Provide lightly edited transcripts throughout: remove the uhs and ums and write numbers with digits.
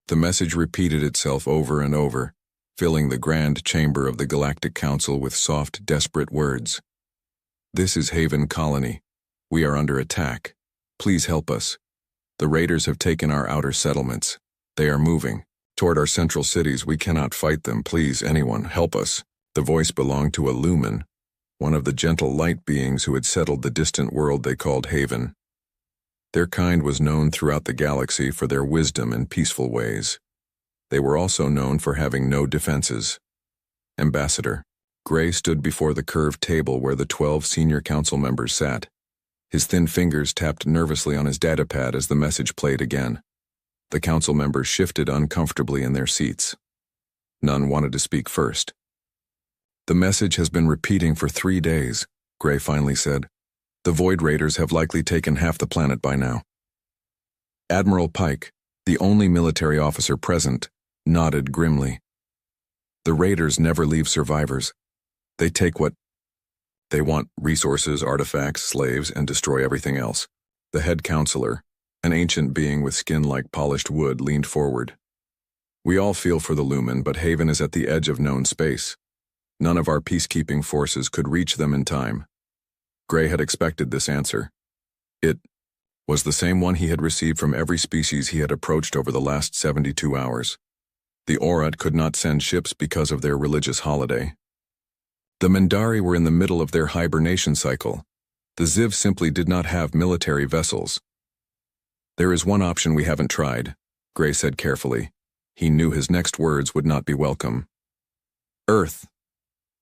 The message repeated itself over and over, filling the grand chamber of the Galactic Council with soft, desperate words. This is Haven Colony. We are under attack. Please help us. The raiders have taken our outer settlements. They are moving toward our central cities. We cannot fight them. Please, anyone, help us. The voice belonged to a Lumen, one of the gentle light beings who had settled the distant world they called Haven. Their kind was known throughout the galaxy for their wisdom and peaceful ways. They were also known for having no defenses. Ambassador. Gray stood before the curved table where the 12 senior council members sat. His thin fingers tapped nervously on his datapad as the message played again. The council members shifted uncomfortably in their seats. None wanted to speak first. The message has been repeating for 3 days, Gray finally said. The Void Raiders have likely taken half the planet by now. Admiral Pike, the only military officer present, nodded grimly. The Raiders never leave survivors. They take what they want: resources, artifacts, slaves, and destroy everything else. The head counselor, an ancient being with skin like polished wood, leaned forward. We all feel for the Lumen, but Haven is at the edge of known space. None of our peacekeeping forces could reach them in time. Gray had expected this answer. It was the same one he had received from every species he had approached over the last 72 hours. The Aurat could not send ships because of their religious holiday. The Mindari were in the middle of their hibernation cycle. The Ziv simply did not have military vessels. There is one option we haven't tried, Gray said carefully. He knew his next words would not be welcome. Earth.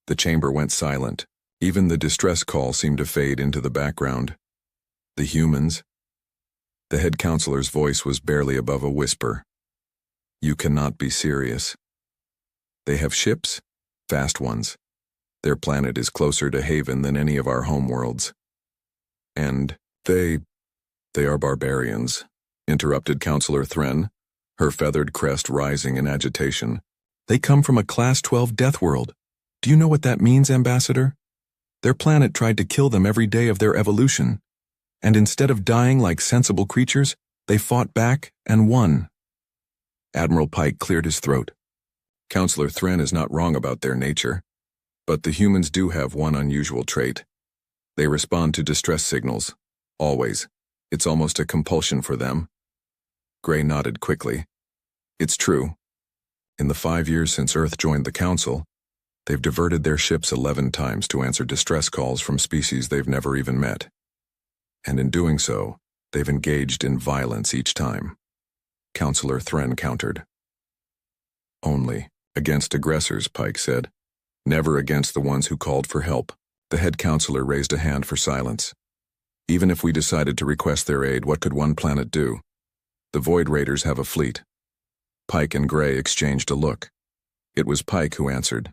The chamber went silent. Even the distress call seemed to fade into the background. The humans. The head counselor's voice was barely above a whisper. You cannot be serious. They have ships, fast ones. Their planet is closer to Haven than any of our homeworlds. And they are barbarians, interrupted Counselor Thren, her feathered crest rising in agitation. They come from a Class 12 Deathworld. Do you know what that means, Ambassador? Their planet tried to kill them every day of their evolution, and instead of dying like sensible creatures, they fought back and won. Admiral Pike cleared his throat. Counselor Thren is not wrong about their nature, but the humans do have one unusual trait. They respond to distress signals, always. It's almost a compulsion for them. Gray nodded quickly. It's true. In the 5 years since Earth joined the Council, they've diverted their ships 11 times to answer distress calls from species they've never even met. And in doing so, they've engaged in violence each time. Counselor Thren countered. Only against aggressors, Pike said. Never against the ones who called for help. The head counselor raised a hand for silence. Even if we decided to request their aid, what could one planet do? The Void Raiders have a fleet. Pike and Gray exchanged a look. It was Pike who answered.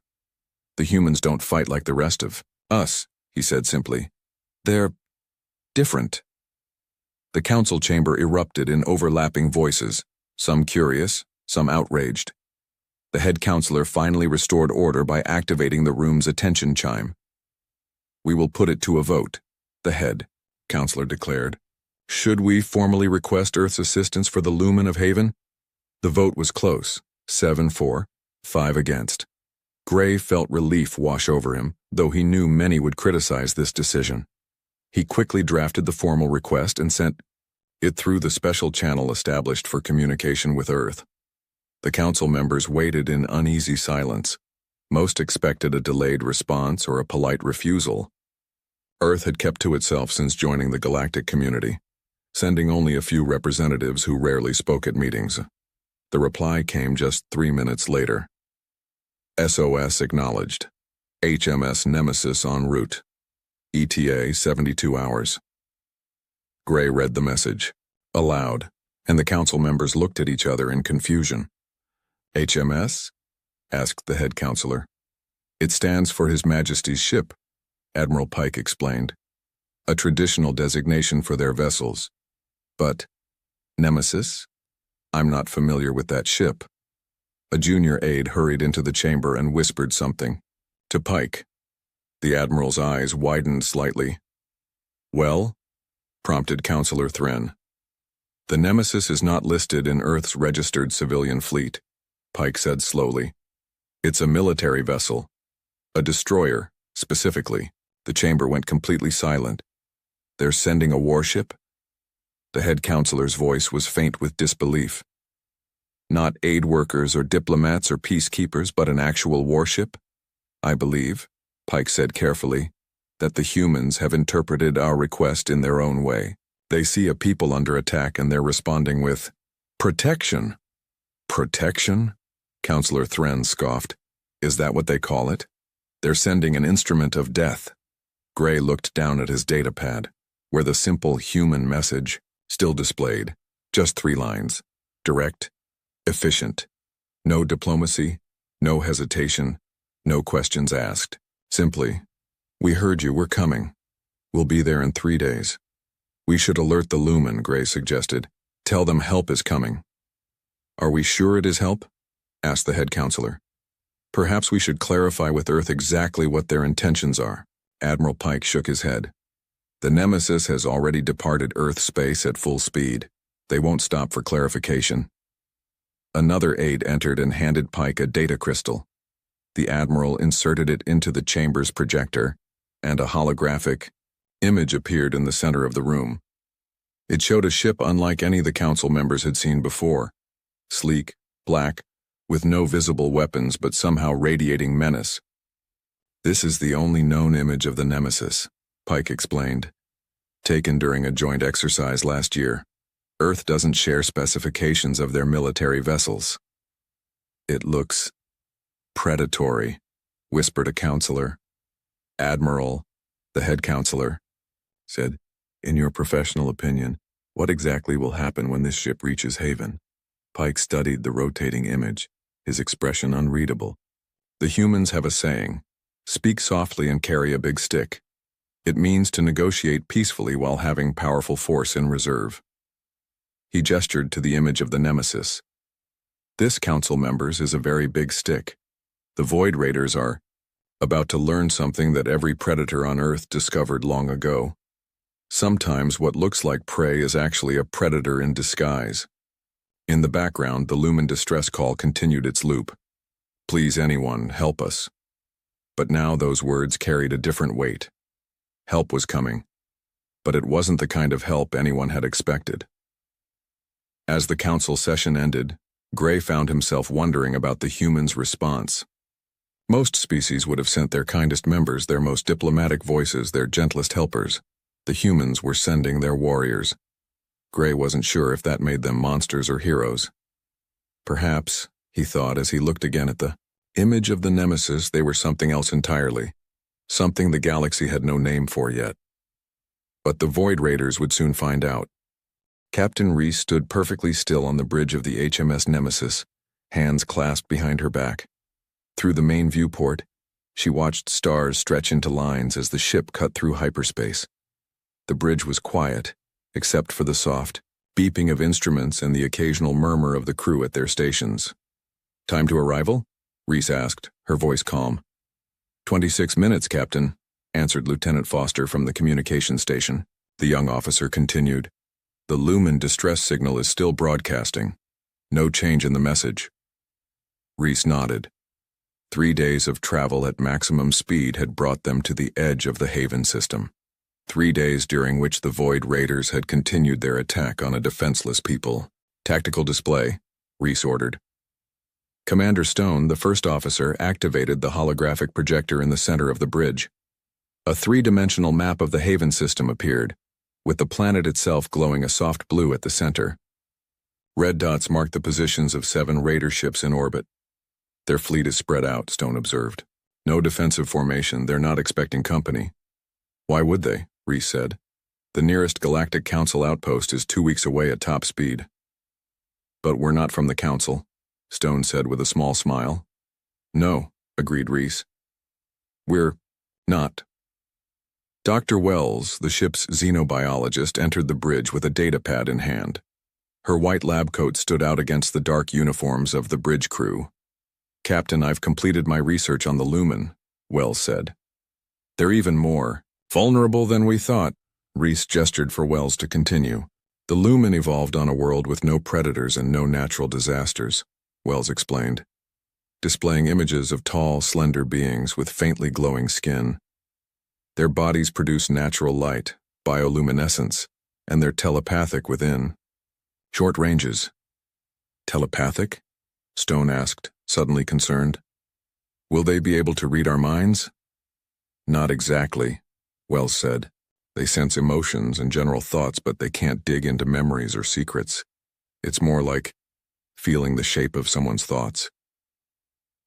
The humans don't fight like the rest of us, he said simply. They're different. The council chamber erupted in overlapping voices, some curious, some outraged. The head counselor finally restored order by activating the room's attention chime. We will put it to a vote, the head counselor declared. Should we formally request Earth's assistance for the Lumen of Haven? The vote was close, 7-4, 5 against. Gray felt relief wash over him, though he knew many would criticize this decision. He quickly drafted the formal request and sent it through the special channel established for communication with Earth. The council members waited in uneasy silence. Most expected a delayed response or a polite refusal. Earth had kept to itself since joining the galactic community, sending only a few representatives who rarely spoke at meetings. The reply came just 3 minutes later. SOS acknowledged. HMS Nemesis en route. ETA 72 hours. Gray read the message, aloud, and the council members looked at each other in confusion. HMS? Asked the head counselor. It stands for His Majesty's ship, Admiral Pike explained. A traditional designation for their vessels. But, Nemesis? I'm not familiar with that ship. A junior aide hurried into the chamber and whispered something. To Pike. The Admiral's eyes widened slightly. Well? Prompted Counselor Thren. The Nemesis is not listed in Earth's registered civilian fleet, Pike said slowly. It's a military vessel. A destroyer, specifically. The chamber went completely silent. They're sending a warship? The head counselor's voice was faint with disbelief. Not aid workers or diplomats or peacekeepers, but an actual warship? I believe, Pike said carefully, that the humans have interpreted our request in their own way. They see a people under attack and they're responding with protection. Protection? Counselor Thren scoffed. Is that what they call it? They're sending an instrument of death. Gray looked down at his datapad, where the simple human message still displayed. Just 3 lines. Direct, efficient. No diplomacy, no hesitation, no questions asked. Simply, we heard you, we're coming. We'll be there in 3 days. We should alert the Lumen, Gray suggested. Tell them help is coming. Are we sure it is help? Asked the head counselor. Perhaps we should clarify with Earth exactly what their intentions are. Admiral Pike shook his head. The Nemesis has already departed Earth space at full speed. They won't stop for clarification. Another aide entered and handed Pike a data crystal. The Admiral inserted it into the chamber's projector, and a holographic image appeared in the center of the room. It showed a ship unlike any the council members had seen before. Sleek, black, with no visible weapons but somehow radiating menace. This is the only known image of the Nemesis, Pike explained. Taken during a joint exercise last year. Earth doesn't share specifications of their military vessels. It looks predatory, whispered a counselor. Admiral, the head counselor, said, in your professional opinion, what exactly will happen when this ship reaches Haven? Pike studied the rotating image, his expression unreadable. The humans have a saying, speak softly and carry a big stick. It means to negotiate peacefully while having powerful force in reserve. He gestured to the image of the Nemesis. This council members is a very big stick. The Void Raiders are about to learn something that every predator on Earth discovered long ago. Sometimes what looks like prey is actually a predator in disguise. In the background, the Lumen distress call continued its loop. Please anyone, help us. But now those words carried a different weight. Help was coming, but it wasn't the kind of help anyone had expected. As the council session ended, Gray found himself wondering about the humans' response. Most species would have sent their kindest members, their most diplomatic voices, their gentlest helpers. The humans were sending their warriors. Gray wasn't sure if that made them monsters or heroes. Perhaps, he thought as he looked again at the image of the Nemesis, they were something else entirely. Something the galaxy had no name for yet. But the Void Raiders would soon find out. Captain Reese stood perfectly still on the bridge of the HMS Nemesis, hands clasped behind her back. Through the main viewport, she watched stars stretch into lines as the ship cut through hyperspace. The bridge was quiet, except for the soft beeping of instruments and the occasional murmur of the crew at their stations. Time to arrival? Reese asked, her voice calm. 26 minutes, Captain, answered Lieutenant Foster from the communication station. The young officer continued. The Lumen distress signal is still broadcasting. No change in the message. Reese nodded. 3 days of travel at maximum speed had brought them to the edge of the Haven system. 3 days during which the Void Raiders had continued their attack on a defenseless people. Tactical display, Reese ordered. Commander Stone, the first officer, activated the holographic projector in the center of the bridge. A 3-dimensional map of the Haven system appeared, with the planet itself glowing a soft blue at the center. Red dots marked the positions of 7 Raider ships in orbit. Their fleet is spread out, Stone observed. No defensive formation, they're not expecting company. Why would they? Reese said. The nearest Galactic Council outpost is 2 weeks away at top speed. But we're not from the Council, Stone said with a small smile. No, agreed Reese. We're not. Dr. Wells, the ship's xenobiologist, entered the bridge with a datapad in hand. Her white lab coat stood out against the dark uniforms of the bridge crew. Captain, I've completed my research on the Lumen, Wells said. They're even more vulnerable than we thought. Reese gestured for Wells to continue. The Lumen evolved on a world with no predators and no natural disasters, Wells explained, displaying images of tall, slender beings with faintly glowing skin. Their bodies produce natural light, bioluminescence, and they're telepathic within. Short ranges. Telepathic? Stone asked, suddenly concerned. Will they be able to read our minds? Not exactly, Wells said. They sense emotions and general thoughts, but they can't dig into memories or secrets. It's more like feeling the shape of someone's thoughts.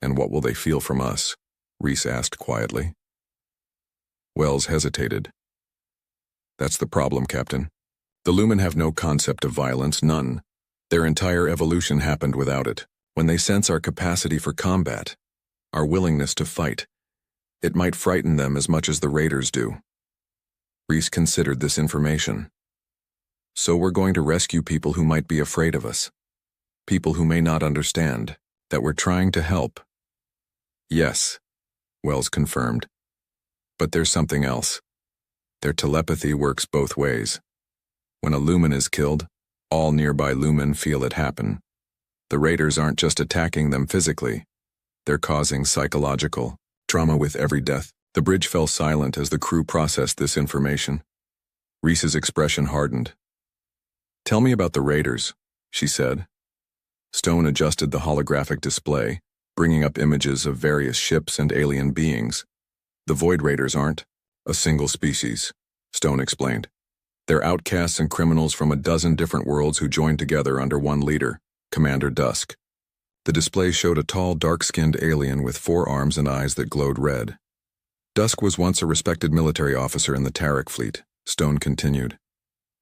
And what will they feel from us? Reese asked quietly. Wells hesitated. That's the problem, Captain. The Lumen have no concept of violence, none. Their entire evolution happened without it. When they sense our capacity for combat, our willingness to fight, it might frighten them as much as the raiders do. Reese considered this information. So we're going to rescue people who might be afraid of us. People who may not understand that we're trying to help. Yes, Wells confirmed. But there's something else. Their telepathy works both ways. When a Lumen is killed, all nearby Lumen feel it happen. The raiders aren't just attacking them physically. They're causing psychological trauma with every death. The bridge fell silent as the crew processed this information. Reese's expression hardened. Tell me about the raiders, she said. Stone adjusted the holographic display, bringing up images of various ships and alien beings. The Void Raiders aren't a single species, Stone explained. They're outcasts and criminals from a dozen different worlds who joined together under one leader, Commander Dusk. The display showed a tall, dark-skinned alien with 4 arms and eyes that glowed red. Dusk was once a respected military officer in the Tarek fleet, Stone continued.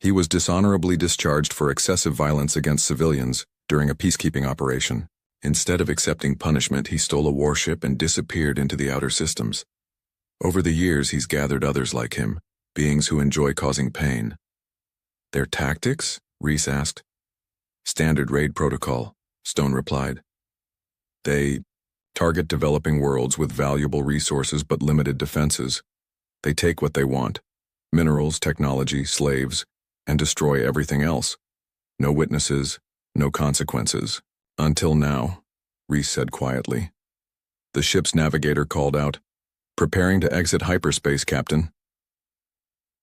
He was dishonorably discharged for excessive violence against civilians during a peacekeeping operation. Instead of accepting punishment, he stole a warship and disappeared into the outer systems. Over the years, he's gathered others like him, beings who enjoy causing pain. Their tactics? Reese asked. Standard raid protocol, Stone replied. They target developing worlds with valuable resources but limited defenses. They take what they want, minerals, technology, slaves, and destroy everything else. No witnesses, no consequences. Until now, Reese said quietly. The ship's navigator called out, Preparing to exit hyperspace, Captain.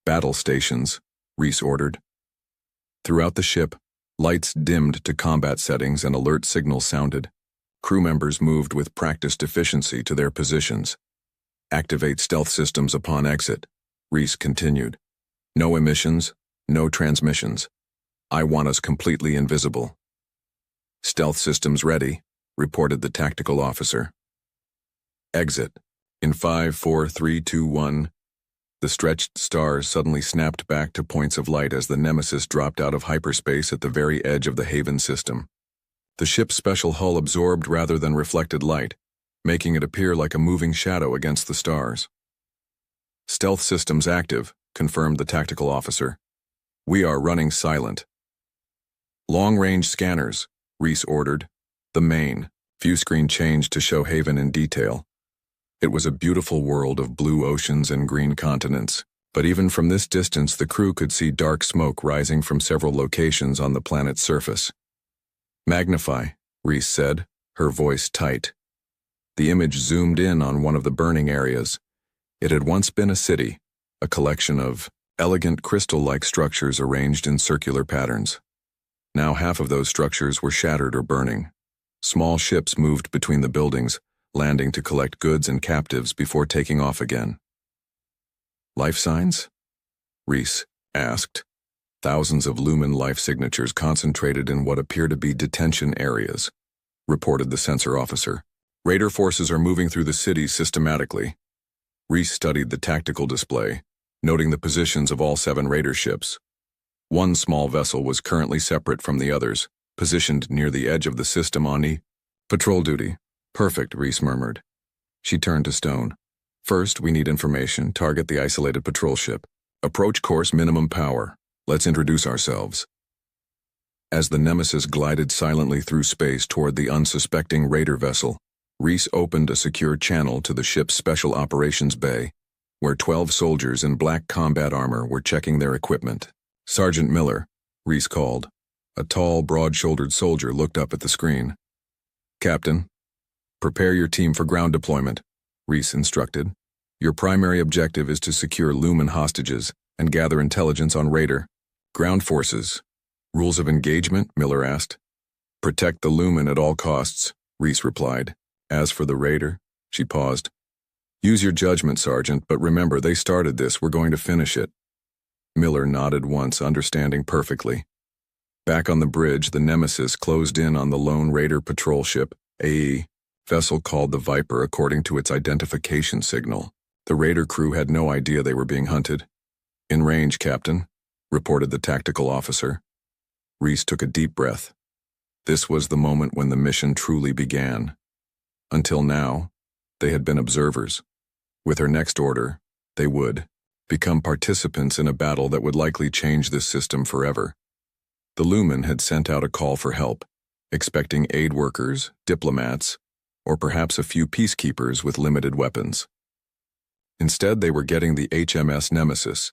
Battle stations, Reese ordered. Throughout the ship, lights dimmed to combat settings and alert signals sounded. Crew members moved with practiced efficiency to their positions. Activate stealth systems upon exit, Reese continued. No emissions, no transmissions. I want us completely invisible. Stealth systems ready, reported the tactical officer. Exit. In 5, 4, 3, 2, 1. The stretched stars suddenly snapped back to points of light as the Nemesis dropped out of hyperspace at the very edge of the Haven system. The ship's special hull absorbed rather than reflected light, making it appear like a moving shadow against the stars. Stealth systems active, confirmed the tactical officer. We are running silent. Long-range scanners, Reese ordered. The main view screen changed to show Haven in detail. It was a beautiful world of blue oceans and green continents, but even from this distance the crew could see dark smoke rising from several locations on the planet's surface. Magnify, Reese said, her voice tight. The image zoomed in on one of the burning areas. It had once been a city, a collection of elegant crystal-like structures arranged in circular patterns. Now half of those structures were shattered or burning. Small ships moved between the buildings, landing to collect goods and captives before taking off again. Life signs? Reese asked. Thousands of Lumen life signatures concentrated in what appear to be detention areas, reported the sensor officer. Raider forces are moving through the city systematically. Reese studied the tactical display, noting the positions of all 7 Raider ships. One small vessel was currently separate from the others, positioned near the edge of the system on patrol duty. Perfect, Reese murmured. She turned to Stone. First, we need information. Target the isolated patrol ship. Approach course minimum power. Let's introduce ourselves. As the Nemesis glided silently through space toward the unsuspecting Raider vessel, Reese opened a secure channel to the ship's special operations bay, where 12 soldiers in black combat armor were checking their equipment. Sergeant Miller, Reese called. A tall, broad-shouldered soldier looked up at the screen. Captain, prepare your team for ground deployment, Reese instructed. Your primary objective is to secure Lumen hostages and gather intelligence on Raider. Ground forces. Rules of engagement, Miller asked. Protect the Lumen at all costs, Reese replied. As for the Raider, she paused. Use your judgment, Sergeant, but remember they started this, we're going to finish it. Miller nodded once, understanding perfectly. Back on the bridge, the Nemesis closed in on the lone Raider patrol ship, AE, vessel called the Viper according to its identification signal. The Raider crew had no idea they were being hunted. In range, Captain, reported the tactical officer. Reese took a deep breath. This was the moment when the mission truly began. Until now, they had been observers. With her next order, they would become participants in a battle that would likely change this system forever. The Lumen had sent out a call for help, expecting aid workers, diplomats, or perhaps a few peacekeepers with limited weapons. Instead, they were getting the HMS Nemesis,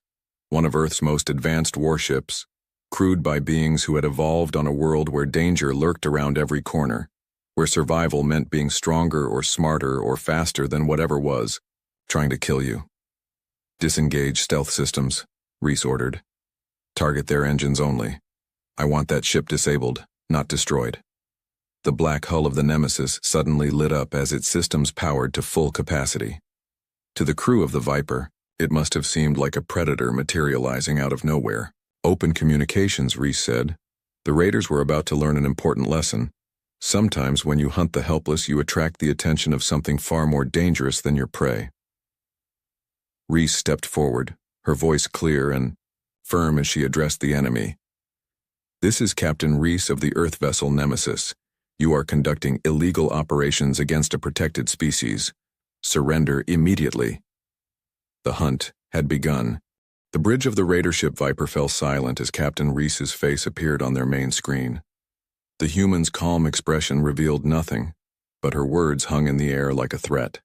one of Earth's most advanced warships, crewed by beings who had evolved on a world where danger lurked around every corner, where survival meant being stronger or smarter or faster than whatever was trying to kill you. Disengage stealth systems, Reese ordered. Target their engines only. I want that ship disabled, not destroyed. The black hull of the Nemesis suddenly lit up as its systems powered to full capacity. To the crew of the Viper, it must have seemed like a predator materializing out of nowhere. Open communications, Reese said. The Raiders were about to learn an important lesson. Sometimes when you hunt the helpless, you attract the attention of something far more dangerous than your prey. Reese stepped forward, her voice clear and firm as she addressed the enemy. This is Captain Reese of the Earth vessel Nemesis. You are conducting illegal operations against a protected species. Surrender immediately. The hunt had begun. The bridge of the Raider ship Viper fell silent as Captain Reese's face appeared on their main screen. The human's calm expression revealed nothing, but her words hung in the air like a threat.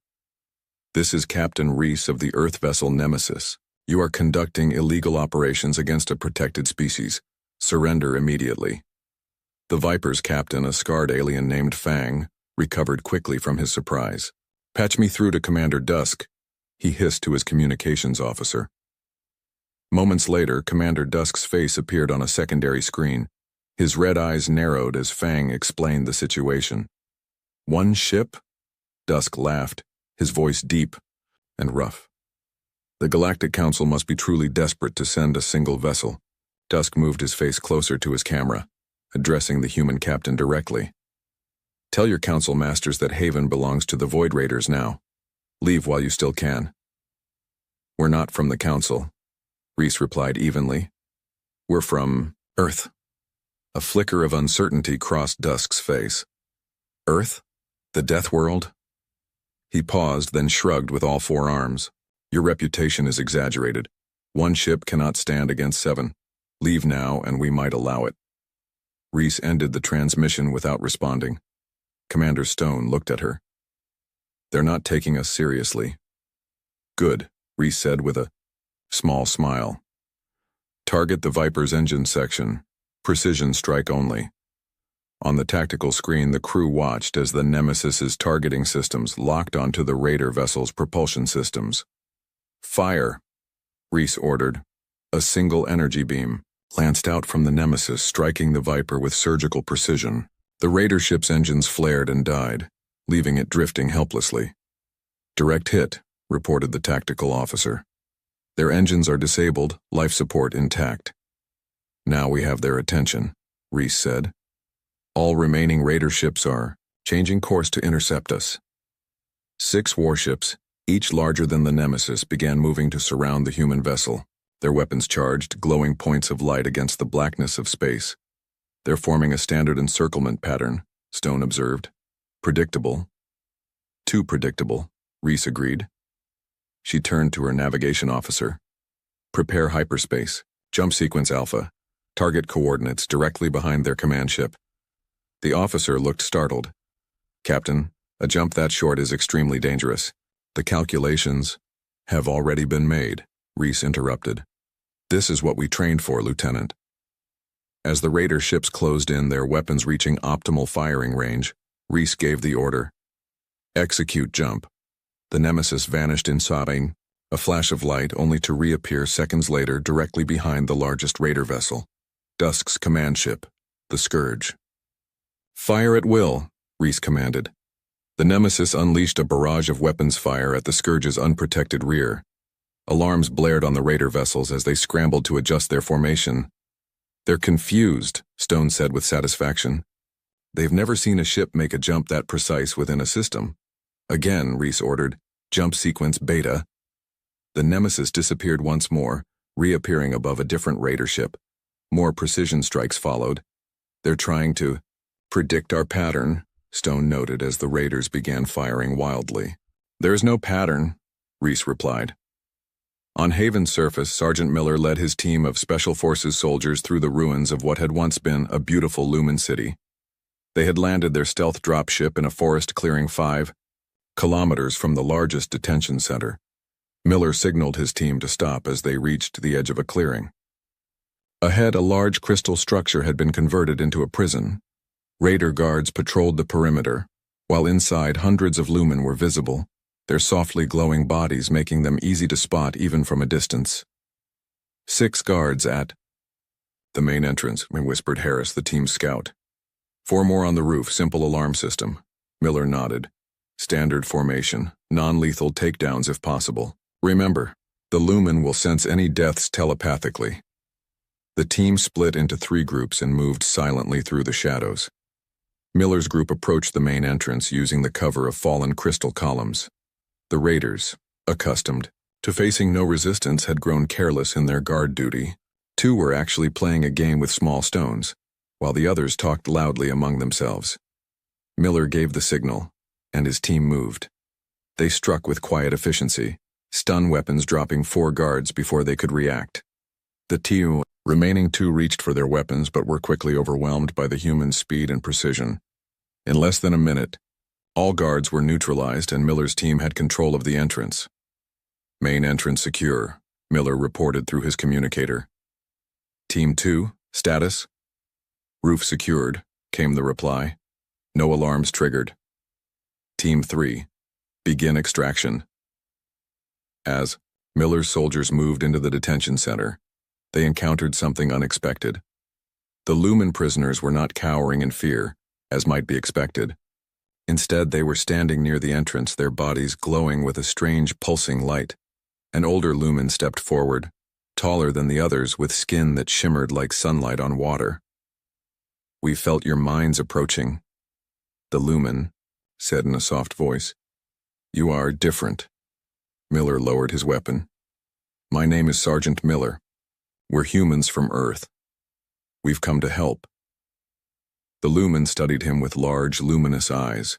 This is Captain Reese of the Earth vessel Nemesis. You are conducting illegal operations against a protected species. Surrender immediately. The Viper's captain, a scarred alien named Fang, recovered quickly from his surprise. Patch me through to Commander Dusk, he hissed to his communications officer. Moments later, Commander Dusk's face appeared on a secondary screen. His red eyes narrowed as Fang explained the situation. One ship? Dusk laughed, his voice deep and rough. The Galactic Council must be truly desperate to send a single vessel. Dusk moved his face closer to his camera, addressing the human captain directly. Tell your council masters that Haven belongs to the Void Raiders now. Leave while you still can. We're not from the council, Reese replied evenly. We're from Earth. A flicker of uncertainty crossed Dusk's face. Earth? The Death World? He paused, then shrugged with all four arms. Your reputation is exaggerated. One ship cannot stand against 7. Leave now, and we might allow it. Reese ended the transmission without responding. Commander Stone looked at her. They're not taking us seriously. Good, Reese said with a small smile. Target the Viper's engine section. Precision strike only. On the tactical screen, the crew watched as the Nemesis's targeting systems locked onto the Raider vessel's propulsion systems. Fire, Reese ordered. A single energy beam lanced out from the Nemesis, striking the Viper with surgical precision. The Raider ship's engines flared and died, leaving it drifting helplessly. Direct hit, reported the tactical officer. Their engines are disabled, life support intact. Now we have their attention, Reese said. All remaining Raider ships are changing course to intercept us. 6 warships, each larger than the Nemesis, began moving to surround the human vessel, their weapons charged, glowing points of light against the blackness of space. They're forming a standard encirclement pattern, Stone observed. Predictable. Too predictable, Reese agreed. She turned to her navigation officer. Prepare hyperspace. Jump sequence Alpha. Target coordinates directly behind their command ship. The officer looked startled. Captain, a jump that short is extremely dangerous. The calculations have already been made, Reese interrupted. This is what we trained for, Lieutenant. As the raider ships closed in, their weapons reaching optimal firing range, Reese gave the order. Execute jump. The Nemesis vanished in sobbing, a flash of light only to reappear seconds later directly behind the largest raider vessel, Dusk's command ship, the Scourge. Fire at will, Reese commanded. The Nemesis unleashed a barrage of weapons fire at the Scourge's unprotected rear. Alarms blared on the raider vessels as they scrambled to adjust their formation. They're confused, Stone said with satisfaction. They've never seen a ship make a jump that precise within a system. Again, Reese ordered, jump sequence beta. The Nemesis disappeared once more, reappearing above a different raider ship. More precision strikes followed. They're trying to predict our pattern, Stone noted as the raiders began firing wildly. There's no pattern, Reese replied. On Haven's surface, Sergeant Miller led his team of Special Forces soldiers through the ruins of what had once been a beautiful Lumen city. They had landed their stealth dropship in a forest clearing 5 kilometers from the largest detention center. Miller signaled his team to stop as they reached the edge of a clearing. Ahead, a large crystal structure had been converted into a prison. Raider guards patrolled the perimeter, while inside hundreds of Lumen were visible, their softly glowing bodies making them easy to spot even from a distance. 6 guards at the main entrance, whispered Harris, the team's scout. 4 more on the roof, simple alarm system. Miller nodded. Standard formation, non-lethal takedowns if possible. Remember, the Lumen will sense any deaths telepathically. The team split into 3 groups and moved silently through the shadows. Miller's group approached the main entrance using the cover of fallen crystal columns. The raiders, accustomed to facing no resistance, had grown careless in their guard duty. 2 were actually playing a game with small stones, while the others talked loudly among themselves. Miller gave the signal, and his team moved. They struck with quiet efficiency, stun weapons dropping 4 guards before they could react. The remaining 2 reached for their weapons but were quickly overwhelmed by the human speed and precision. In less than a minute, all guards were neutralized and Miller's team had control of the entrance. Main entrance secure, Miller reported through his communicator. Team 2, status? Roof secured, came the reply. No alarms triggered. Team 3, begin extraction. As Miller's soldiers moved into the detention center, they encountered something unexpected. The Lumen prisoners were not cowering in fear, as might be expected. Instead, they were standing near the entrance, their bodies glowing with a strange pulsing light. An older Lumen stepped forward, taller than the others with skin that shimmered like sunlight on water. We felt your minds approaching. The Lumen said in a soft voice. You are different. Miller lowered his weapon. My name is Sergeant Miller. We're humans from Earth. We've come to help. The Lumen studied him with large, luminous eyes.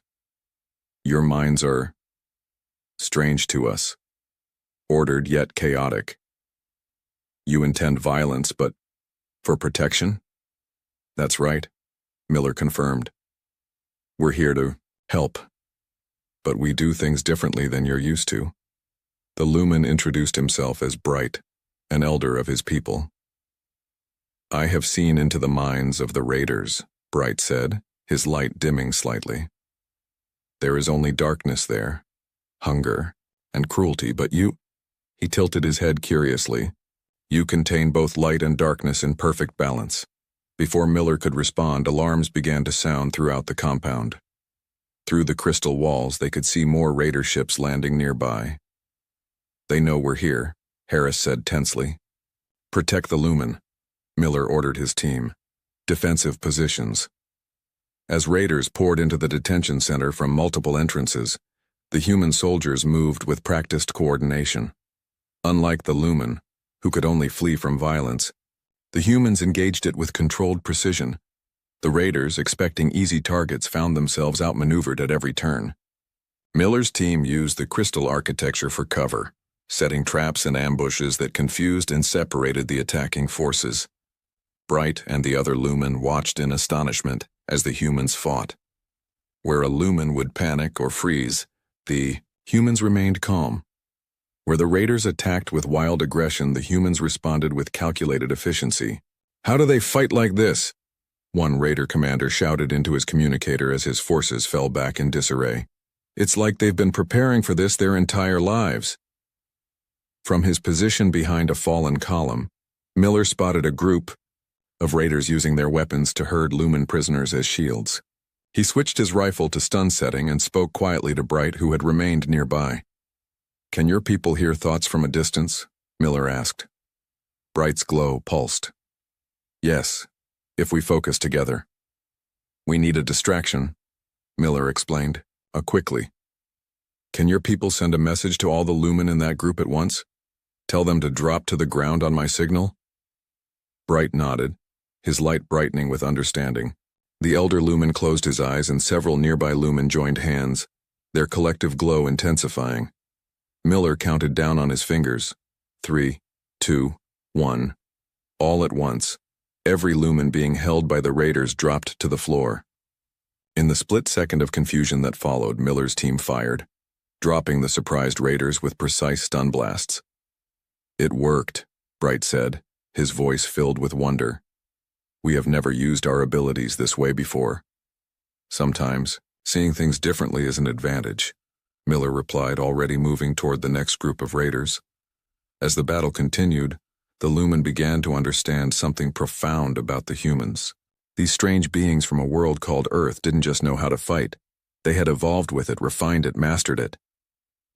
Your minds are strange to us, ordered yet chaotic. You intend violence, but for protection? That's right, Miller confirmed. We're here to help, but we do things differently than you're used to. The Lumen introduced himself as Bright, an elder of his people. I have seen into the minds of the raiders, Bright said, his light dimming slightly. There is only darkness there, hunger, and cruelty, but you— He tilted his head curiously. You contain both light and darkness in perfect balance. Before Miller could respond, alarms began to sound throughout the compound. Through the crystal walls, they could see more raider ships landing nearby. They know we're here, Harris said tensely. Protect the Lumen, Miller ordered his team. Defensive positions. As raiders poured into the detention center from multiple entrances, the human soldiers moved with practiced coordination. Unlike the Lumen, who could only flee from violence, the humans engaged it with controlled precision. The raiders, expecting easy targets, found themselves outmaneuvered at every turn. Miller's team used the crystal architecture for cover, setting traps and ambushes that confused and separated the attacking forces. Bright and the other Lumen watched in astonishment as the humans fought. Where a Lumen would panic or freeze, the humans remained calm. Where the raiders attacked with wild aggression, the humans responded with calculated efficiency. How do they fight like this? One Raider commander shouted into his communicator as his forces fell back in disarray. It's like they've been preparing for this their entire lives. From his position behind a fallen column, Miller spotted a group of Raiders using their weapons to herd Lumen prisoners as shields. He switched his rifle to stun setting and spoke quietly to Bright, who had remained nearby. Can your people hear thoughts from a distance? Miller asked. Bright's glow pulsed. Yes, if we focus together. We need a distraction, Miller explained, quickly. Can your people send a message to all the Lumen in that group at once? Tell them to drop to the ground on my signal? Bright nodded, his light brightening with understanding. The elder Lumen closed his eyes and several nearby Lumen joined hands, their collective glow intensifying. Miller counted down on his fingers. 3, 2, 1. All at once, every Lumen being held by the Raiders dropped to the floor. In the split second of confusion that followed, Miller's team fired, dropping the surprised Raiders with precise stun blasts. It worked, Bright said, his voice filled with wonder. We have never used our abilities this way before. Sometimes, seeing things differently is an advantage, Miller replied, already moving toward the next group of Raiders. As the battle continued, the Lumen began to understand something profound about the humans. These strange beings from a world called Earth didn't just know how to fight. They had evolved with it, refined it, mastered it.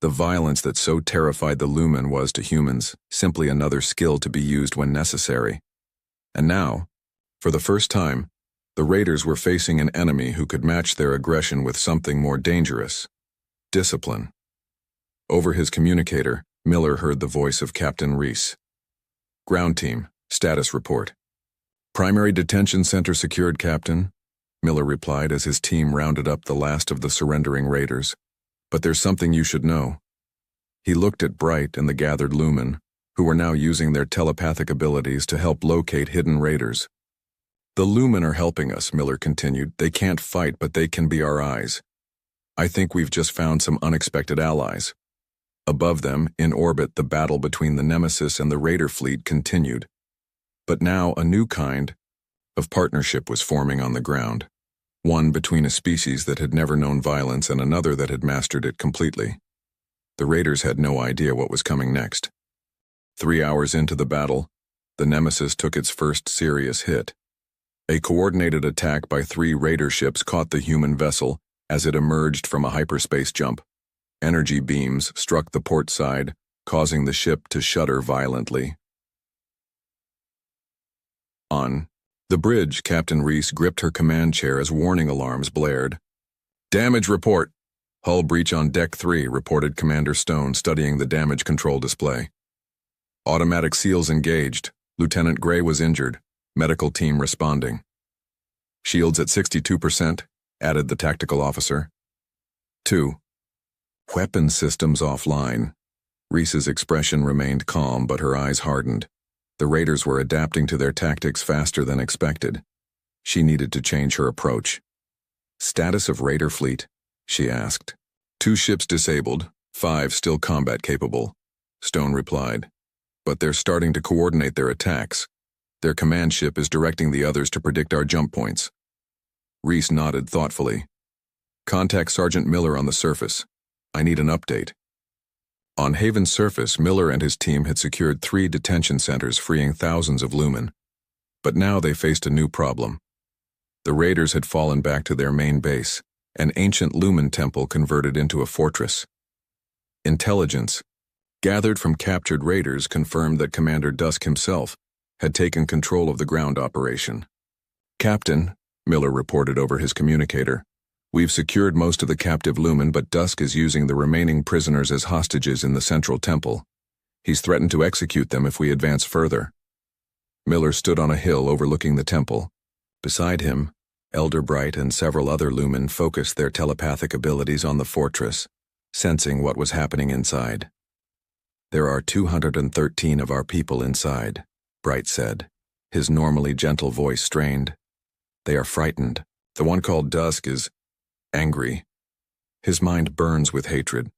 The violence that so terrified the Lumen was, to humans, simply another skill to be used when necessary. And now, for the first time, the Raiders were facing an enemy who could match their aggression with something more dangerous: discipline. Over his communicator, Miller heard the voice of Captain Reese. Ground team, status report. Primary detention center secured, Captain, Miller replied as his team rounded up the last of the surrendering Raiders. But there's something you should know. He looked at Bright and the gathered Lumen, who were now using their telepathic abilities to help locate hidden Raiders. The Lumen are helping us, Miller continued. They can't fight, but they can be our eyes. I think we've just found some unexpected allies. Above them, in orbit, the battle between the Nemesis and the Raider fleet continued. But now a new kind of partnership was forming on the ground. One between a species that had never known violence and another that had mastered it completely. The Raiders had no idea what was coming next. 3 hours into the battle, the Nemesis took its first serious hit. A coordinated attack by 3 Raider ships caught the human vessel as it emerged from a hyperspace jump. Energy beams struck the port side, causing the ship to shudder violently. On the bridge, Captain Reese gripped her command chair as warning alarms blared. Damage report. Hull breach on Deck 3, reported Commander Stone, studying the damage control display. Automatic seals engaged. Lieutenant Gray was injured. Medical team responding. Shields at 62%, added the tactical officer. 2. Weapon systems offline. Reese's expression remained calm, but her eyes hardened. The Raiders were adapting to their tactics faster than expected. She needed to change her approach. Status of Raider fleet? She asked. 2 ships disabled, 5 still combat capable, Stone replied. But they're starting to coordinate their attacks. Their command ship is directing the others to predict our jump points. Reese nodded thoughtfully. Contact Sergeant Miller on the surface. I need an update. On Haven's surface, Miller and his team had secured 3 detention centers, freeing thousands of Lumen. But now they faced a new problem. The Raiders had fallen back to their main base, an ancient Lumen temple converted into a fortress. Intelligence, gathered from captured Raiders, confirmed that Commander Dusk himself had taken control of the ground operation. Captain, Miller reported over his communicator, we've secured most of the captive Lumen, but Dusk is using the remaining prisoners as hostages in the central temple. He's threatened to execute them if we advance further. Miller stood on a hill overlooking the temple. Beside him, Elder Bright and several other Lumen focused their telepathic abilities on the fortress, sensing what was happening inside. There are 213 of our people inside, Bright said, his normally gentle voice strained. They are frightened. The one called Dusk is angry. His mind burns with hatred.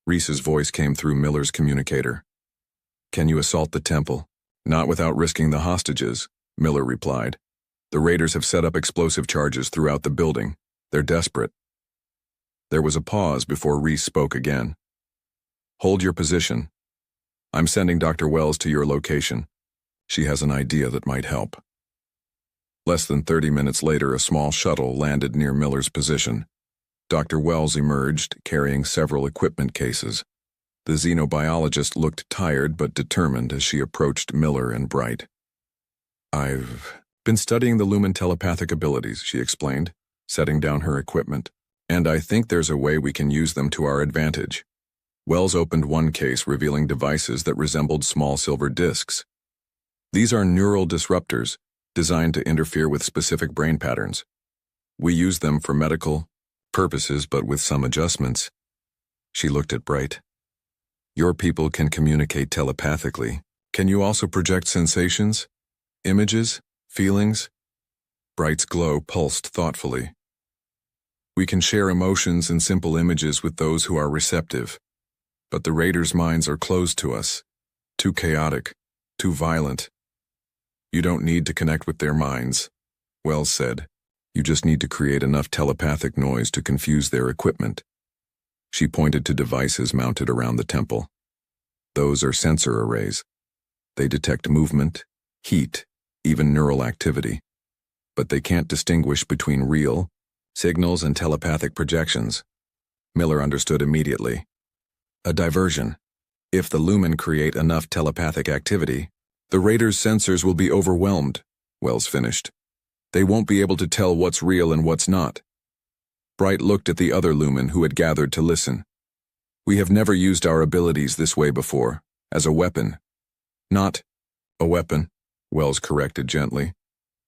Reese's voice came through Miller's communicator. Can you assault the temple? Not without risking the hostages, Miller replied. The raiders have set up explosive charges throughout the building. They're desperate. There was a pause before Reese spoke again. Hold your position. I'm sending Dr. Wells to your location. She has an idea that might help. Less than 30 minutes later, a small shuttle landed near Miller's position. Dr. Wells emerged, carrying several equipment cases. The xenobiologist looked tired but determined as she approached Miller and Bright. I've been studying the Lumen telepathic abilities, she explained, setting down her equipment, and I think there's a way we can use them to our advantage. Wells opened one case, revealing devices that resembled small silver discs. These are neural disruptors, designed to interfere with specific brain patterns. We use them for medical purposes, but with some adjustments. She looked at Bright. Your people can communicate telepathically. Can you also project sensations, images, feelings? Bright's glow pulsed thoughtfully. We can share emotions and simple images with those who are receptive. But the raiders' minds are closed to us. Too chaotic, too violent. You don't need to connect with their minds, Wells said. You just need to create enough telepathic noise to confuse their equipment. She pointed to devices mounted around the temple. Those are sensor arrays. They detect movement, heat, even neural activity. But they can't distinguish between real signals and telepathic projections. Miller understood immediately. A diversion. If the Lumen create enough telepathic activity, the raiders' sensors will be overwhelmed, Wells finished. They won't be able to tell what's real and what's not. Bright looked at the other Lumen who had gathered to listen. We have never used our abilities this way before, as a weapon. Not a weapon, Wells corrected gently.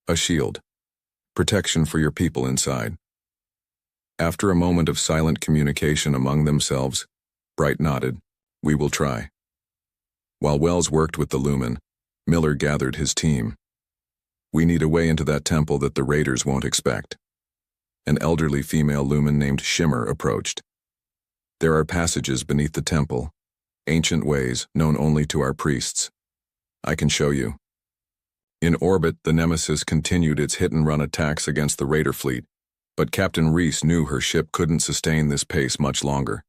A shield. Protection for your people inside. After a moment of silent communication among themselves, Bright nodded. We will try. While Wells worked with the Lumen, Miller gathered his team. We need a way into that temple that the raiders won't expect. An elderly female Lumen named Shimmer approached. There are passages beneath the temple, ancient ways known only to our priests. I can show you. In orbit, the Nemesis continued its hit-and-run attacks against the raider fleet, but Captain Reese knew her ship couldn't sustain this pace much longer.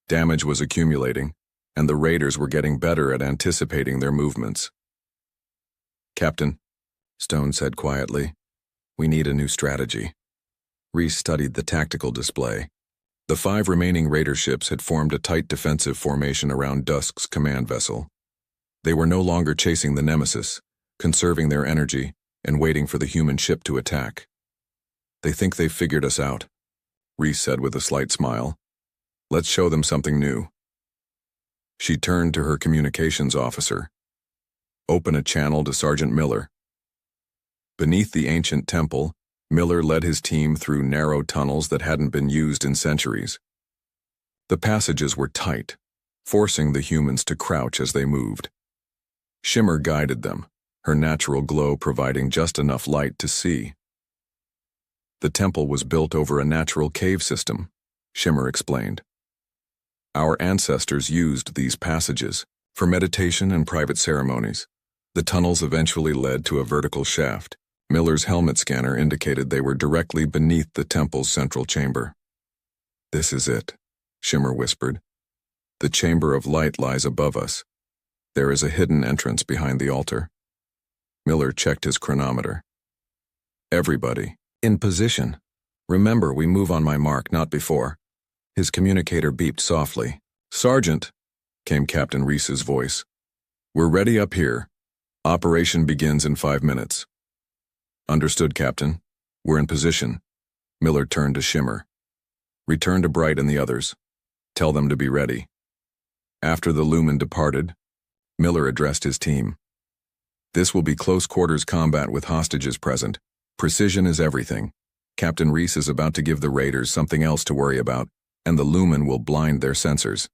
Damage was accumulating, and the raiders were getting better at anticipating their movements. Captain, Stone said quietly, we need a new strategy. Reese studied the tactical display. The 5 remaining raider ships had formed a tight defensive formation around Dusk's command vessel. They were no longer chasing the Nemesis, conserving their energy, and waiting for the human ship to attack. They think they've figured us out, Reese said with a slight smile. Let's show them something new. She turned to her communications officer. Open a channel to Sergeant Miller. Beneath the ancient temple, Miller led his team through narrow tunnels that hadn't been used in centuries. The passages were tight, forcing the humans to crouch as they moved. Shimmer guided them, her natural glow providing just enough light to see. The temple was built over a natural cave system, Shimmer explained. Our ancestors used these passages for meditation and private ceremonies. The tunnels eventually led to a vertical shaft. Miller's helmet scanner indicated they were directly beneath the temple's central chamber. This is it, Shimmer whispered. The chamber of light lies above us. There is a hidden entrance behind the altar. Miller checked his chronometer. Everybody, in position. Remember, we move on my mark, not before. His communicator beeped softly. Sergeant, came Captain Reese's voice. We're ready up here. Operation begins in 5 minutes. Understood, Captain. We're in position. Miller turned to Shimmer. Return to Bright and the others. Tell them to be ready. After the Lumen departed, Miller addressed his team. This will be close-quarters combat with hostages present. Precision is everything. Captain Reese is about to give the raiders something else to worry about, and the Lumen will blind their sensors.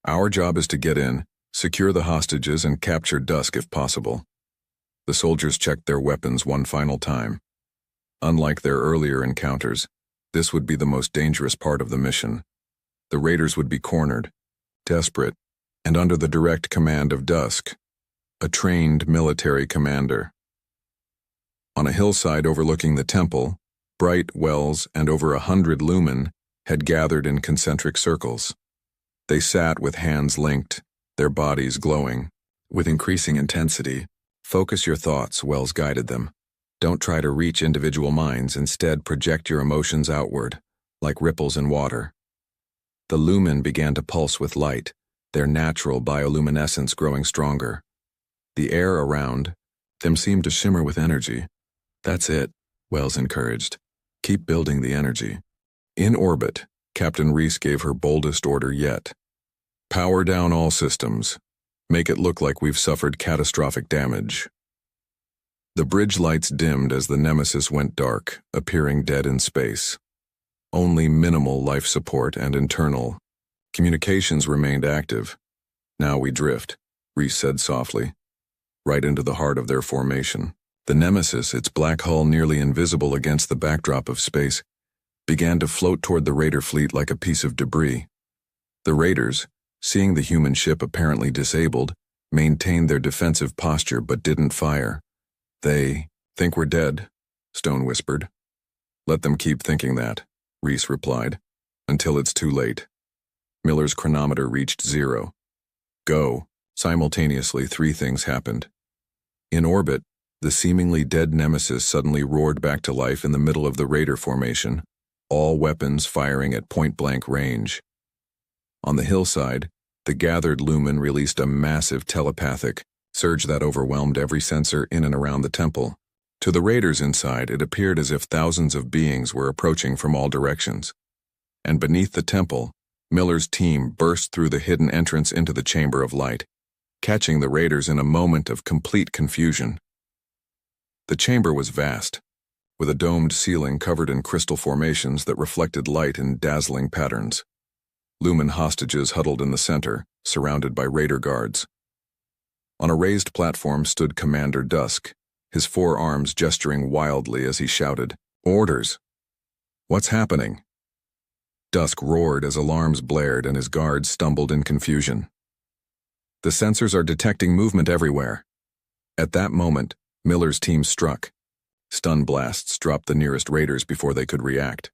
Our job is to get in, secure the hostages, and capture Dusk if possible. The soldiers checked their weapons one final time. Unlike their earlier encounters, this would be the most dangerous part of the mission. The raiders would be cornered, desperate, and under the direct command of Dusk, a trained military commander. On a hillside overlooking the temple, bright wells and over 100 lumen had gathered in concentric circles. They sat with hands linked, their bodies glowing. With increasing intensity, focus your thoughts, Wells guided them. Don't try to reach individual minds, instead project your emotions outward, like ripples in water. The lumen began to pulse with light, their natural bioluminescence growing stronger. The air around them seemed to shimmer with energy. That's it, Wells encouraged. Keep building the energy. In orbit, Captain Reese gave her boldest order yet. Power down all systems. Make it look like we've suffered catastrophic damage. The bridge lights dimmed as the Nemesis went dark, appearing dead in space. Only minimal life support and internal communications remained active. Now we drift, Reese said softly, right into the heart of their formation. The Nemesis, its black hull nearly invisible against the backdrop of space, began to float toward the Raider fleet like a piece of debris. The Raiders, seeing the human ship apparently disabled, maintained their defensive posture but didn't fire. They think we're dead, Stone whispered. Let them keep thinking that, Reese replied, until it's too late. Miller's chronometer reached 0. Go. Simultaneously, 3 things happened. In orbit, the seemingly dead Nemesis suddenly roared back to life in the middle of the Raider formation, all weapons firing at point-blank range. On the hillside, the gathered lumen released a massive telepathic surge that overwhelmed every sensor in and around the temple. To the Raiders inside, it appeared as if thousands of beings were approaching from all directions. And beneath the temple, Miller's team burst through the hidden entrance into the Chamber of Light, catching the Raiders in a moment of complete confusion. The chamber was vast, with a domed ceiling covered in crystal formations that reflected light in dazzling patterns. Lumen hostages huddled in the center, surrounded by Raider guards. On a raised platform stood Commander Dusk, his 4 arms gesturing wildly as he shouted, "Orders! What's happening?" Dusk roared as alarms blared and his guards stumbled in confusion. The sensors are detecting movement everywhere. At that moment, Miller's team struck. Stun blasts dropped the nearest Raiders before they could react.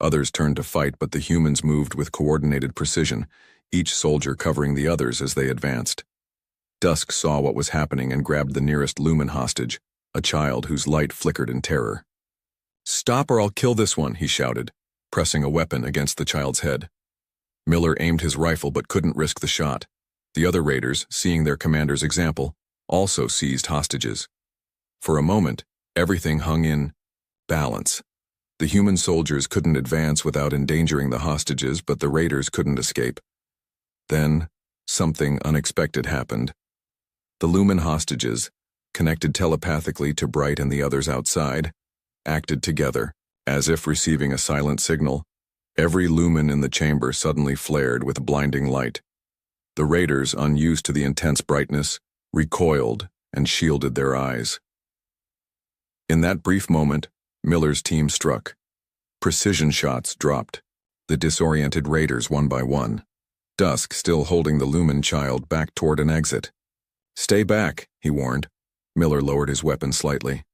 Others turned to fight, but the humans moved with coordinated precision, each soldier covering the others as they advanced. Dusk saw what was happening and grabbed the nearest lumen hostage, a child whose light flickered in terror. "Stop or I'll kill this one," he shouted, pressing a weapon against the child's head. Miller aimed his rifle but couldn't risk the shot. The other Raiders, seeing their commander's example, also seized hostages. For a moment, everything hung in balance. The human soldiers couldn't advance without endangering the hostages, but the Raiders couldn't escape. Then, something unexpected happened. The lumen hostages, connected telepathically to Bright and the others outside, acted together, as if receiving a silent signal. Every lumen in the chamber suddenly flared with blinding light. The Raiders, unused to the intense brightness, recoiled and shielded their eyes. In that brief moment, Miller's team struck. Precision shots dropped. The disoriented Raiders one by one. Dusk, still holding the lumen child, backed toward an exit. "Stay back," he warned. Miller lowered his weapon slightly.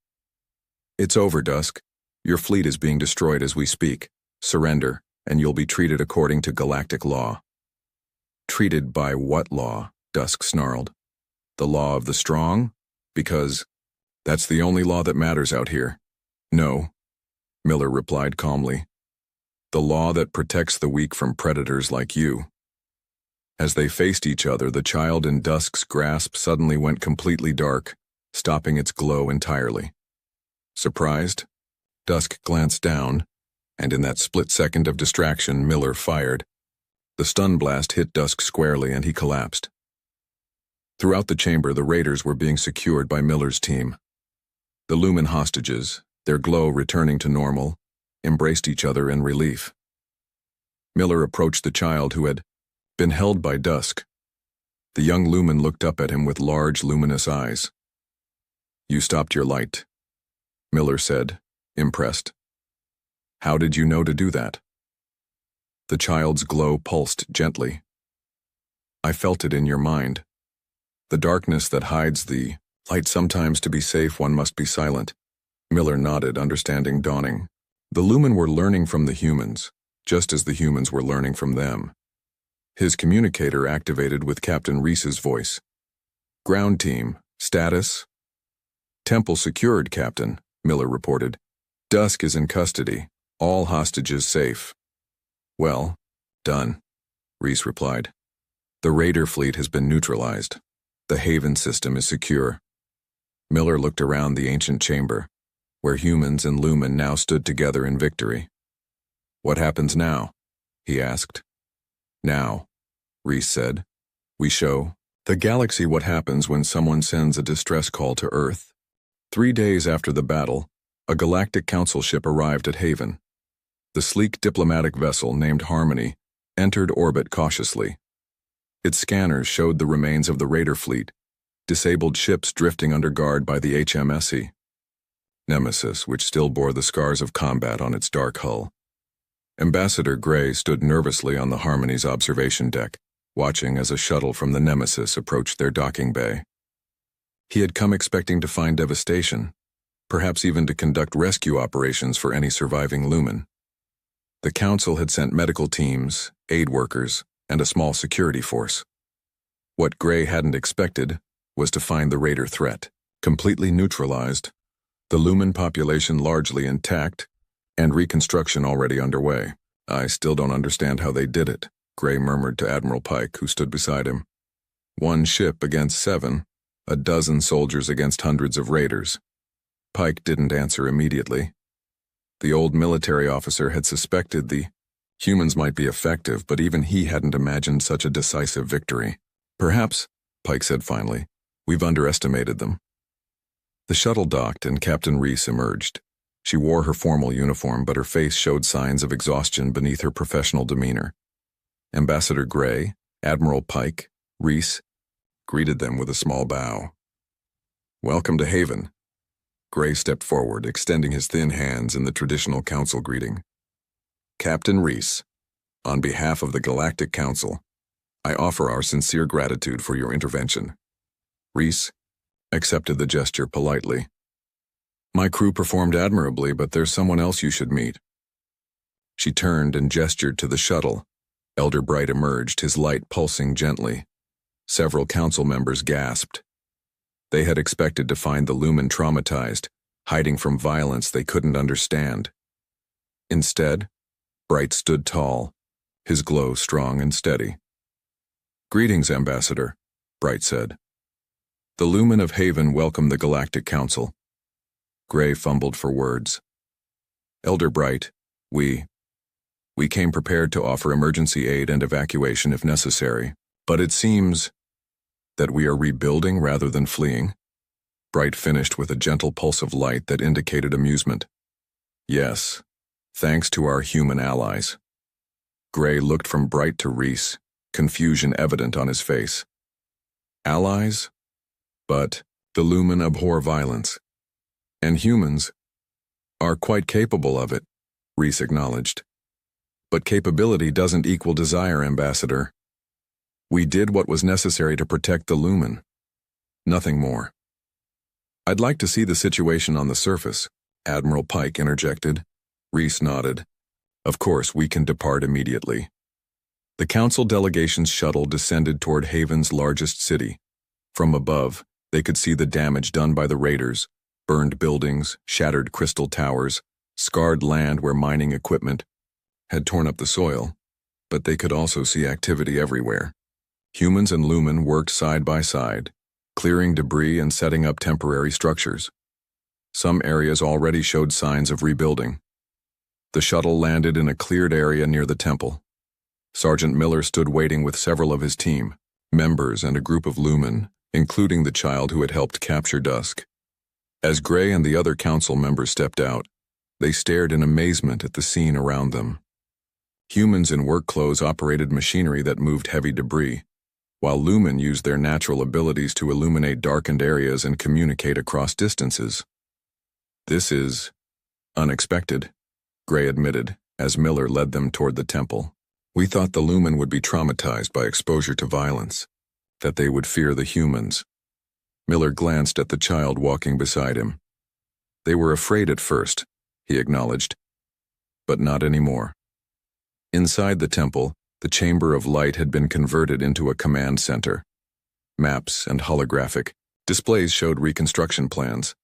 "It's over, Dusk. Your fleet is being destroyed as we speak. Surrender, and you'll be treated according to galactic law." "Treated by what law?" Dusk snarled. "The law of the strong? Because that's the only law that matters out here." "No," Miller replied calmly. "The law that protects the weak from predators like you." As they faced each other, the child in Dusk's grasp suddenly went completely dark, stopping its glow entirely. Surprised, Dusk glanced down, and in that split second of distraction, Miller fired. The stun blast hit Dusk squarely and he collapsed. Throughout the chamber, the Raiders were being secured by Miller's team. The lumen hostages, their glow returning to normal, embraced each other in relief. Miller approached the child who had been held by Dusk. The young lumen looked up at him with large, luminous eyes. "You stopped your light," Miller said, impressed. "How did you know to do that?" The child's glow pulsed gently. "I felt it in your mind. The darkness that hides the light. Sometimes to be safe one must be silent." Miller nodded, understanding dawning. The Lumen were learning from the humans, just as the humans were learning from them. His communicator activated with Captain Reese's voice. "Ground team, status?" "Temple secured, Captain," Miller reported. "Dusk is in custody. All hostages safe." "Well, done," Reese replied. "The Raider fleet has been neutralized. The Haven system is secure." Miller looked around the ancient chamber, where humans and Lumen now stood together in victory. "What happens now?" he asked. "Now," Reese said, "we show the galaxy what happens when someone sends a distress call to Earth." 3 days after the battle, a Galactic Council ship arrived at Haven. The sleek diplomatic vessel named Harmony entered orbit cautiously. Its scanners showed the remains of the Raider fleet, disabled ships drifting under guard by the HMSE Nemesis, which still bore the scars of combat on its dark hull. Ambassador Gray stood nervously on the Harmony's observation deck, watching as a shuttle from the Nemesis approached their docking bay. He had come expecting to find devastation, perhaps even to conduct rescue operations for any surviving Lumen. The Council had sent medical teams, aid workers, and a small security force. What Gray hadn't expected was to find the Raider threat completely neutralized, the Lumen population largely intact, and reconstruction already underway. "I still don't understand how they did it," Gray murmured to Admiral Pike, who stood beside him. "One ship against 7, a dozen soldiers against hundreds of Raiders." Pike didn't answer immediately. The old military officer had suspected the humans might be effective, but even he hadn't imagined such a decisive victory. "Perhaps," Pike said finally, "we've underestimated them." The shuttle docked and Captain Reese emerged. She wore her formal uniform, but her face showed signs of exhaustion beneath her professional demeanor. Ambassador Gray, Admiral Pike, Reese greeted them with a small bow. "Welcome to Haven." Gray stepped forward, extending his thin hands in the traditional council greeting. "Captain Reese, on behalf of the Galactic Council, I offer our sincere gratitude for your intervention." Reese accepted the gesture politely. "My crew performed admirably, but there's someone else you should meet." She turned and gestured to the shuttle. Elder Bright emerged, his light pulsing gently. Several council members gasped. They had expected to find the Lumen traumatized, hiding from violence they couldn't understand. Instead, Bright stood tall, his glow strong and steady. "Greetings, Ambassador," Bright said. "The Lumen of Haven welcome the Galactic Council." Gray fumbled for words. "Elder Bright, we came prepared to offer emergency aid and evacuation if necessary, but it seems that we are rebuilding rather than fleeing." Bright finished with a gentle pulse of light that indicated amusement. "Yes, thanks to our human allies." Gray looked from Bright to Reese, confusion evident on his face. "Allies? But the Lumen abhor violence. And humans are quite capable of it," Reese acknowledged. "But capability doesn't equal desire, Ambassador. We did what was necessary to protect the Lumen. Nothing more." "I'd like to see the situation on the surface," Admiral Pike interjected. Reese nodded. "Of course, we can depart immediately." The council delegation's shuttle descended toward Haven's largest city. From above, they could see the damage done by the Raiders: burned buildings, shattered crystal towers, scarred land where mining equipment had torn up the soil. But they could also see activity everywhere. Humans and Lumen worked side by side, clearing debris and setting up temporary structures. Some areas already showed signs of rebuilding. The shuttle landed in a cleared area near the temple. Sergeant Miller stood waiting with several of his team, members and a group of Lumen, including the child who had helped capture Dusk. As Gray and the other council members stepped out, they stared in amazement at the scene around them. Humans in work clothes operated machinery that moved heavy debris, while Lumen used their natural abilities to illuminate darkened areas and communicate across distances. "This is unexpected," Gray admitted, as Miller led them toward the temple. "We thought the Lumen would be traumatized by exposure to violence, that they would fear the humans." Miller glanced at the child walking beside him. They were afraid at first, he acknowledged, but not anymore. Inside the temple, the Chamber of Light had been converted into a command center. Maps and holographic displays showed reconstruction plans.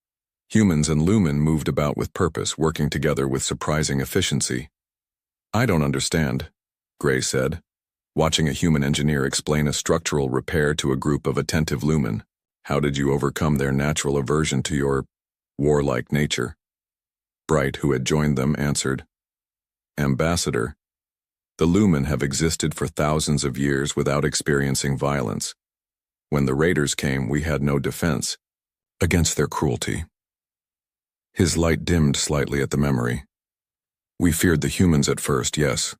Humans and Lumen moved about with purpose, working together with surprising efficiency. "I don't understand," Gray said, watching a human engineer explain a structural repair to a group of attentive Lumen. "How did you overcome their natural aversion to your warlike nature?" Bright, who had joined them, answered, "Ambassador, the Lumen have existed for thousands of years without experiencing violence. When the raiders came, we had no defense against their cruelty." His light dimmed slightly at the memory. "We feared the humans at first, yes.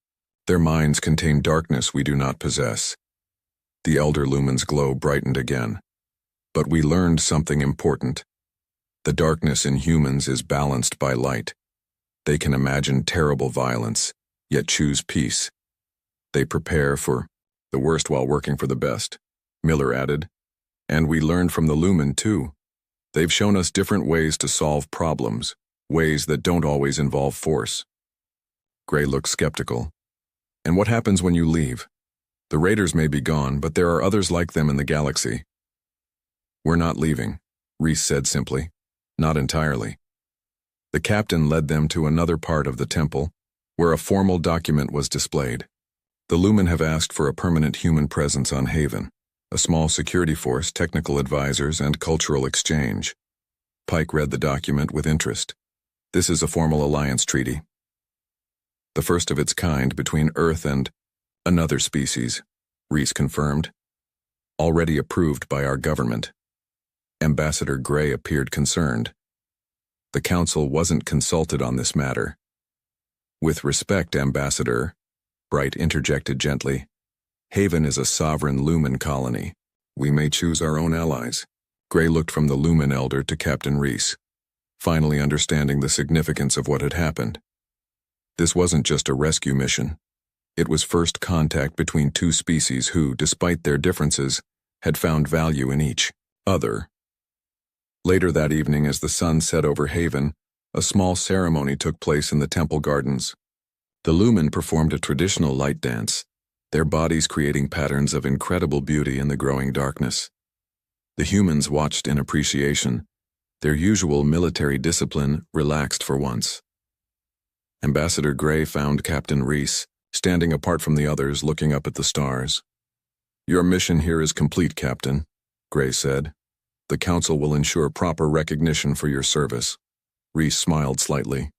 Their minds contain darkness we do not possess." The elder Lumen's glow brightened again. "But we learned something important. The darkness in humans is balanced by light. They can imagine terrible violence, yet choose peace. They prepare for the worst while working for the best," Miller added. "And we learned from the Lumen, too. They've shown us different ways to solve problems, ways that don't always involve force." Gray looked skeptical. "And what happens when you leave? The raiders may be gone, but there are others like them in the galaxy." "We're not leaving," Reese said simply. "Not entirely." The captain led them to another part of the temple, where a formal document was displayed. "The Lumen have asked for a permanent human presence on Haven, a small security force, technical advisors, and cultural exchange." Pike read the document with interest. "This is a formal alliance treaty. The first of its kind between Earth and another species," Reese confirmed. "Already approved by our government." Ambassador Gray appeared concerned. "The Council wasn't consulted on this matter." "With respect, Ambassador," Bright interjected gently, "Haven is a sovereign Lumen colony. We may choose our own allies." Gray looked from the Lumen elder to Captain Reese, finally understanding the significance of what had happened. This wasn't just a rescue mission. It was first contact between two species who, despite their differences, had found value in each other. Later that evening, as the sun set over Haven, a small ceremony took place in the temple gardens. The Lumen performed a traditional light dance, their bodies creating patterns of incredible beauty in the growing darkness. The humans watched in appreciation, their usual military discipline relaxed for once. Ambassador Gray found Captain Reese, standing apart from the others, looking up at the stars. "Your mission here is complete, Captain," Gray said. "The Council will ensure proper recognition for your service." Reese smiled slightly.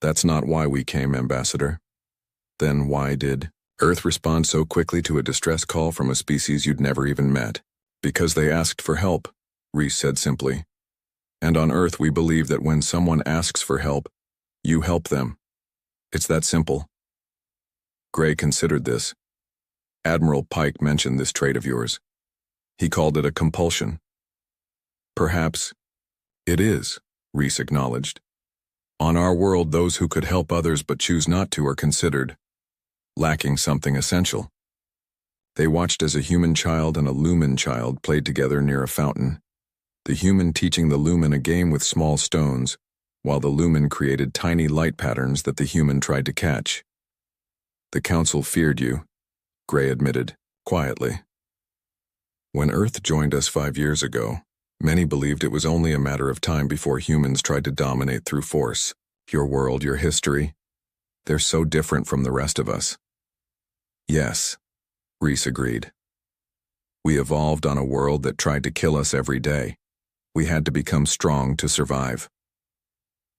"That's not why we came, Ambassador." "Then why did Earth respond so quickly to a distress call from a species you'd never even met?" "Because they asked for help," Reese said simply. "And on Earth we believe that when someone asks for help, you help them. It's that simple." Gray considered this. "Admiral Pike mentioned this trait of yours. He called it a compulsion." "Perhaps it is," Reese acknowledged. "On our world, those who could help others but choose not to are considered lacking something essential." They watched as a human child and a Lumen child played together near a fountain, the human teaching the Lumen a game with small stones, while the Lumen created tiny light patterns that the human tried to catch. "The Council feared you," Gray admitted, quietly. "When Earth joined us 5 years ago, many believed it was only a matter of time before humans tried to dominate through force. Your world, your history, they're so different from the rest of us." "Yes," Reese agreed. "We evolved on a world that tried to kill us every day. We had to become strong to survive."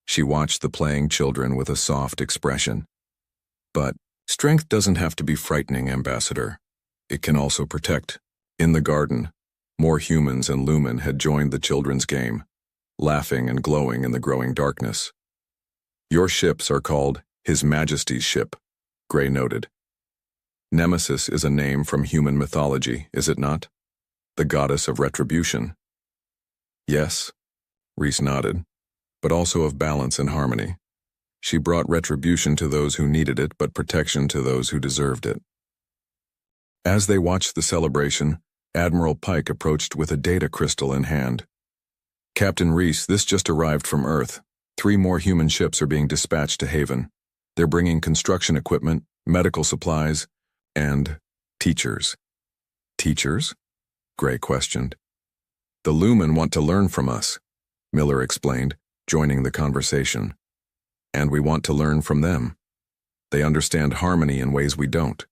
She watched the playing children with a soft expression. "But strength doesn't have to be frightening, Ambassador. It can also protect." In the garden, more humans and Lumen had joined the children's game, laughing and glowing in the growing darkness. "Your ships are called His Majesty's ship," Gray noted. "Nemesis is a name from human mythology, is it not? The goddess of retribution." "Yes," Reese nodded, "but also of balance and harmony. She brought retribution to those who needed it, but protection to those who deserved it." As they watched the celebration, Admiral Pike approached with a data crystal in hand. Captain Reese, this just arrived from Earth. 3 more human ships are being dispatched to Haven. They're bringing construction equipment, medical supplies, and teachers. Teachers? Gray questioned. The Lumen want to learn from us, Miller explained, joining the conversation. And we want to learn from them. They understand harmony in ways we don't.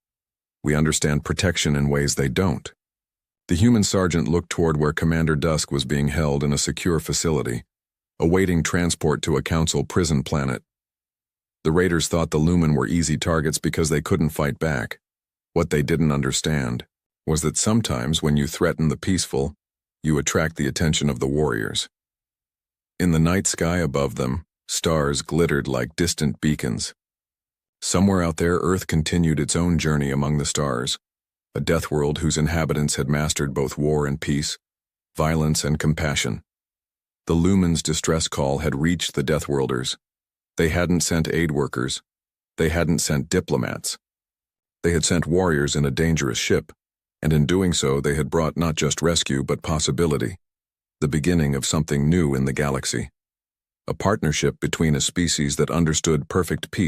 We understand protection in ways they don't. The human sergeant looked toward where Commander Dusk was being held in a secure facility, awaiting transport to a council prison planet. The raiders thought the Lumen were easy targets because they couldn't fight back. What they didn't understand was that sometimes when you threaten the peaceful, you attract the attention of the warriors. In the night sky above them, stars glittered like distant beacons. Somewhere out there, Earth continued its own journey among the stars, a death world whose inhabitants had mastered both war and peace, violence and compassion. The Lumen's distress call had reached the Deathworlders. They hadn't sent aid workers. They hadn't sent diplomats. They had sent warriors in a dangerous ship, and in doing so they had brought not just rescue but possibility, the beginning of something new in the galaxy. A partnership between a species that understood perfect peace